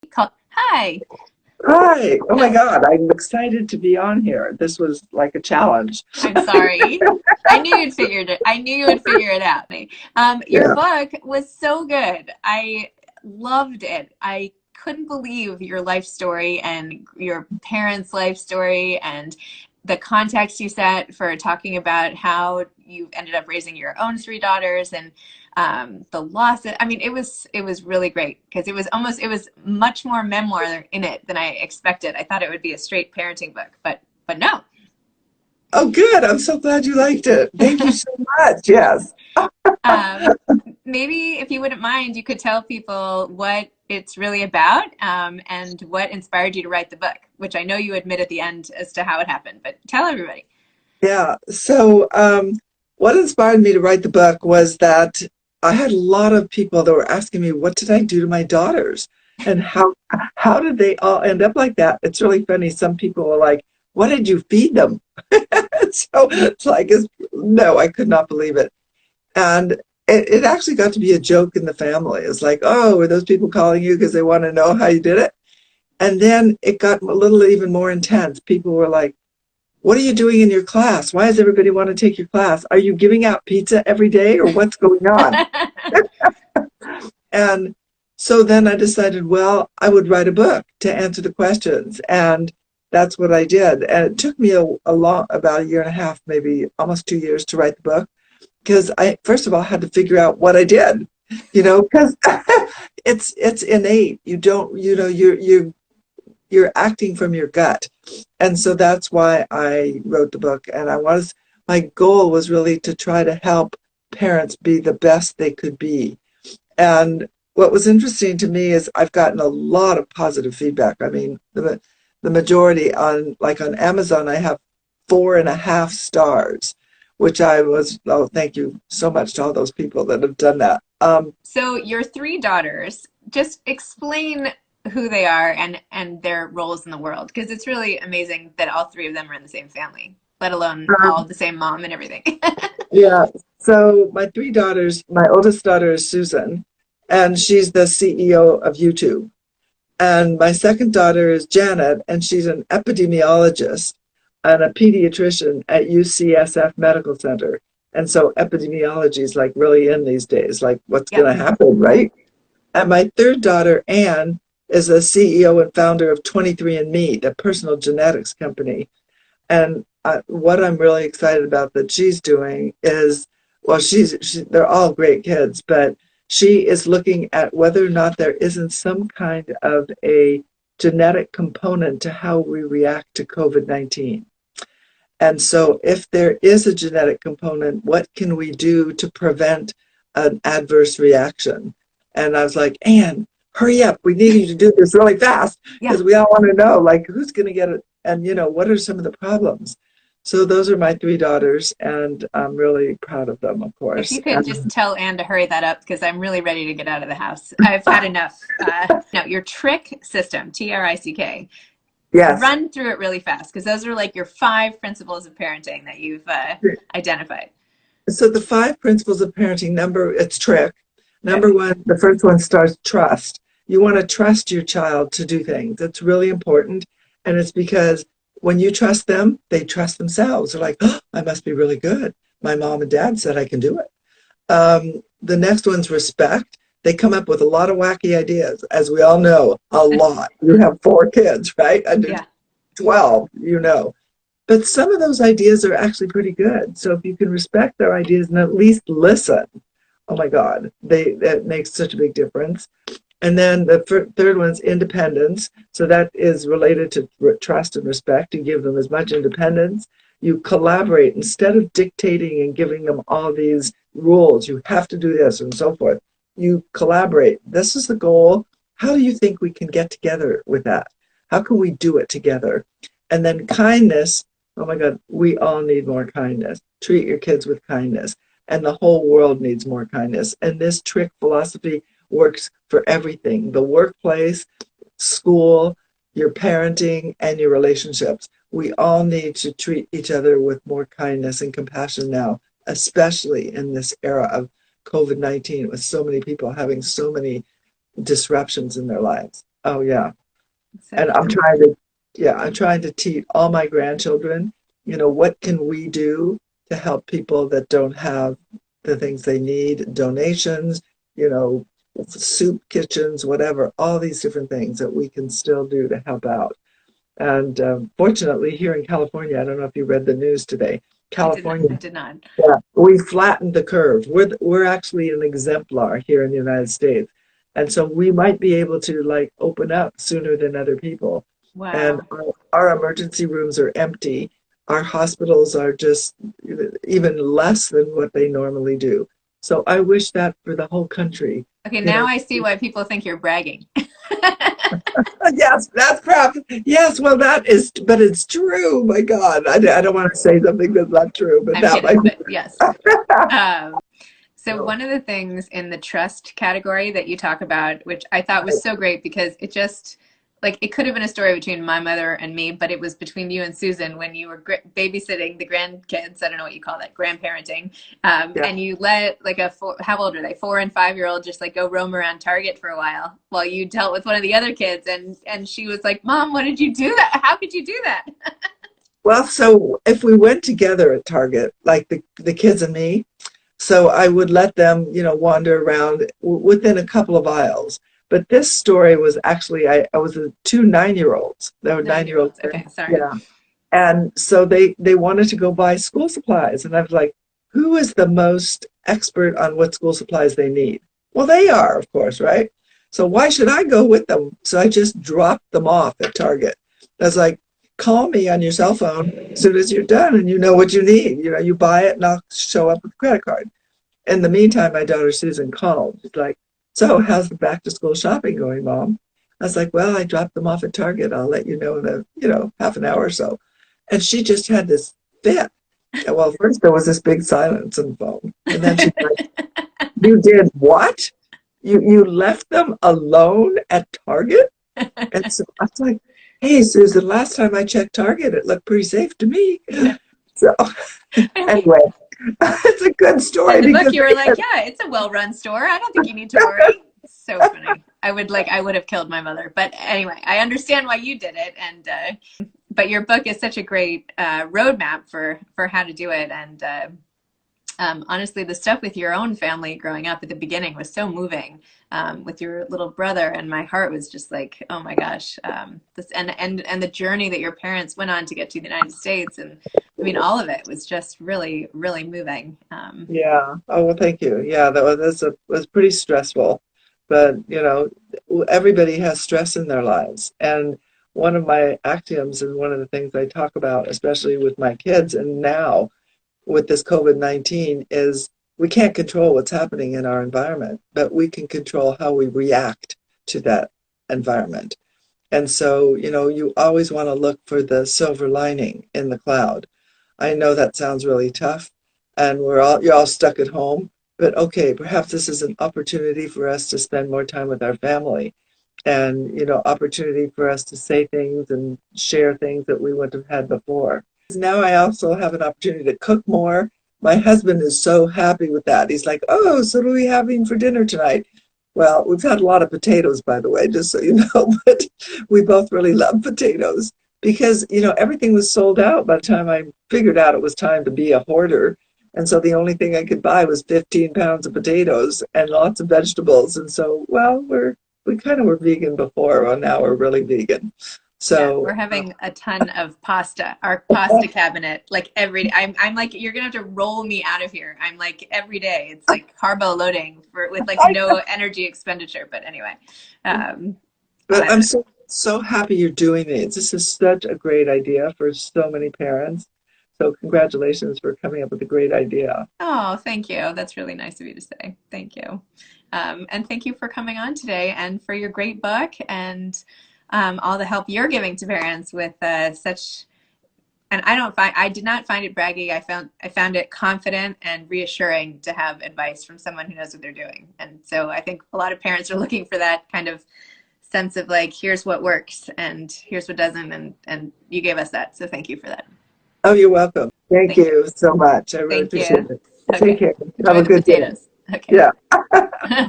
Hi. Hi. Oh my God. I'm excited to be on here. This was like a challenge. I'm sorry. I knew you would figure it out. Your Yeah. book was so good. I loved it. I couldn't believe your life story and your parents' life story and the context you set for talking about how you ended up raising your own three daughters and the loss. I mean, it was really great because it was much more memoir in it than I expected. I thought it would be a straight parenting book, but no. Oh, good. I'm so glad you liked it. Thank you so much. Yes. Um, Maybe if you wouldn't mind, you could tell people what it's really about, and what inspired you to write the book, which I know you admit at the end as to how it happened, but tell everybody. Yeah. What inspired me to write the book was that I had a lot of people that were asking me, what did I do to my daughters? And how did they all end up like that? It's really funny. Some people were like, what did you feed them? So no, I could not believe it. And it actually got to be a joke in the family. It's like, oh, were those people calling you because they want to know how you did it? And then it got a little even more intense. People were like, what are you doing in your class? Why does everybody want to take your class? Are you giving out pizza every day or what's going on? And so then I decided, well, I would write a book to answer the questions. And that's what I did. And it took me about a year and a half, maybe almost 2 years to write the book because I first of all had to figure out what I did, because it's innate. You don't, you're acting from your gut, and so that's why I wrote the book. And my goal was really to try to help parents be the best they could be. And what was interesting to me is I've gotten a lot of positive feedback. I mean, the majority on Amazon, I have 4.5 stars, which oh, thank you so much to all those people that have done that. So your three daughters, just explain who they are and their roles in the world, because it's really amazing that all three of them are in the same family, let alone all the same mom and everything. Yeah. So my three daughters, my oldest daughter is Susan, and she's the CEO of YouTube. And my second daughter is Janet, and she's an epidemiologist and a pediatrician at UCSF Medical Center. And so epidemiology is like really in these days, like what's going Yep. to happen, right? And my third daughter, Anne, is a CEO and founder of 23andMe, the personal genetics company. And what I'm really excited about that she's doing is, well, they're all great kids, but she is looking at whether or not there isn't some kind of a genetic component to how we react to COVID-19. And so, if there is a genetic component, what can we do to prevent an adverse reaction? And I was like, Anne, hurry up. We need you to do this really fast Yeah. because we all want to know, like, who's going to get it and, what are some of the problems? So, those are my three daughters, and I'm really proud of them, of If course. you could just tell Anne to hurry that up because I'm really ready to get out of the house. I've had enough. No, your trick system, TRICK. Yes. Run through it really fast because those are like your five principles of parenting that you've identified. So, the five principles of parenting it's trick. Okay. Number one, the first one starts trust. You want to trust your child to do things. That's really important. And it's because when you trust them, they trust themselves. They're like, oh, I must be really good. My mom and dad said I can do it. The next one's respect. They come up with a lot of wacky ideas, as we all know, a lot. You have four kids, right? Under Yeah. 12, But some of those ideas are actually pretty good. So if you can respect their ideas and at least listen, oh my God, that makes such a big difference. And then the third one's independence. So that is related to trust and respect. You give them as much independence. You collaborate instead of dictating and giving them all these rules. You have to do this and so forth. You collaborate. This is the goal. How do you think we can get together with that? How can we do it together? And then kindness. Oh my God, we all need more kindness. Treat your kids with kindness. And the whole world needs more kindness. And this trick philosophy works for everything: the workplace, school, your parenting, and your relationships. We all need to treat each other with more kindness and compassion now, especially in this era of COVID-19, with so many people having so many disruptions in their lives. Oh yeah. So And true. I'm trying to teach all my grandchildren, what can we do to help people that don't have the things they need, donations, you know, soup kitchens, whatever, all these different things that we can still do to help out. And fortunately, here in California, I don't know if you read the news today, I did not. California, I did not. yeah, we flattened the curve. We're actually an exemplar here in the United States. And so we might be able to like open up sooner than other people. And Wow. our emergency rooms are empty. Our hospitals are just even less than what they normally do. So I wish that for the whole country, Okay, you now know. I see why people think you're bragging. Yes, that's perhaps, yes, well, that is, but it's true. My God, I don't want to say something that's not true, but I'm that kidding, might be. but yes. Um, so one of the things in the trust category that you talk about, which I thought was so great because it just like it could have been a story between my mother and me, but it was between you and Susan when you were babysitting the grandkids. I don't know what you call that, grandparenting. Yeah. And you let like how old are they? 4 and 5 year old just like go roam around Target for a while you dealt with one of the other kids, and she was like, "Mom, what did you do that? How could you do that?" Well, so if we went together at Target, like the kids and me, so I would let them, wander around within a couple of aisles. But this story was actually, I was two 9-year-olds. They were 9 year nine-year-olds. olds. Okay, sorry. Yeah. And so they wanted to go buy school supplies. And I was like, who is the most expert on what school supplies they need? Well, they are, of course, right? So why should I go with them? So I just dropped them off at Target. I was like, call me on your cell phone as soon as you're done and you know what you need. You buy it and I'll show up with a credit card. In the meantime, my daughter Susan called. She's like, so how's the back to school shopping going, Mom? I was like, well, I dropped them off at Target. I'll let you know in half an hour or so. And she just had this fit. And well, first there was this big silence on the phone. And then she's like, you did what? You left them alone at Target? And so I was like, hey, Susan, last time I checked Target, it looked pretty safe to me. So anyway, it's a good In story the book, because you were like, "Yeah, it's a well-run store. I don't think you need to worry." So funny. I would have killed my mother, but anyway, I understand why you did it, and but your book is such a great roadmap for how to do it, and honestly, the stuff with your own family growing up at the beginning was so moving with your little brother, and my heart was just like, oh my gosh, this and the journey that your parents went on to get to the United States, and I mean, all of it was just really, really moving. yeah. Oh, well, thank you. Yeah, was pretty stressful, but everybody has stress in their lives. And one of my axioms and one of the things I talk about, especially with my kids and now with this COVID-19, is we can't control what's happening in our environment, but we can control how we react to that environment. And so, you always want to look for the silver lining in the cloud. I know that sounds really tough, and you're all stuck at home, but okay, perhaps this is an opportunity for us to spend more time with our family and, opportunity for us to say things and share things that we wouldn't have had before. Now I also have an opportunity to cook more. My husband is so happy with that. He's like, oh, so what are we having for dinner tonight? Well, we've had a lot of potatoes, by the way, just so you know, but we both really love potatoes because, everything was sold out by the time I figured out it was time to be a hoarder. And so the only thing I could buy was 15 pounds of potatoes and lots of vegetables. And so, well, we kind of were vegan before, well, now we're really vegan. Yeah, So, we're having a ton of pasta. Our pasta cabinet, like every day. I'm like, you're gonna have to roll me out of here. I'm like every day. It's like carbo loading with like no energy expenditure. But anyway, um, but I, I'm so happy you're doing these. This is such a great idea for so many parents. So congratulations for coming up with a great idea. oh, thank you. That's really nice of you to say. Thank you, and thank you for coming on today and for your great book and all the help you're giving to parents with such. And I did not find it braggy. I found it confident and reassuring to have advice from someone who knows what they're doing. And so I think a lot of parents are looking for that kind of sense of like, here's what works and here's what doesn't. And you gave us that. So thank you for that. Oh, you're welcome. Thank Thank you. you so much. I really Thank appreciate you. it. Take Okay. care. Have Enjoy a the good day. potatoes. Okay. Yeah.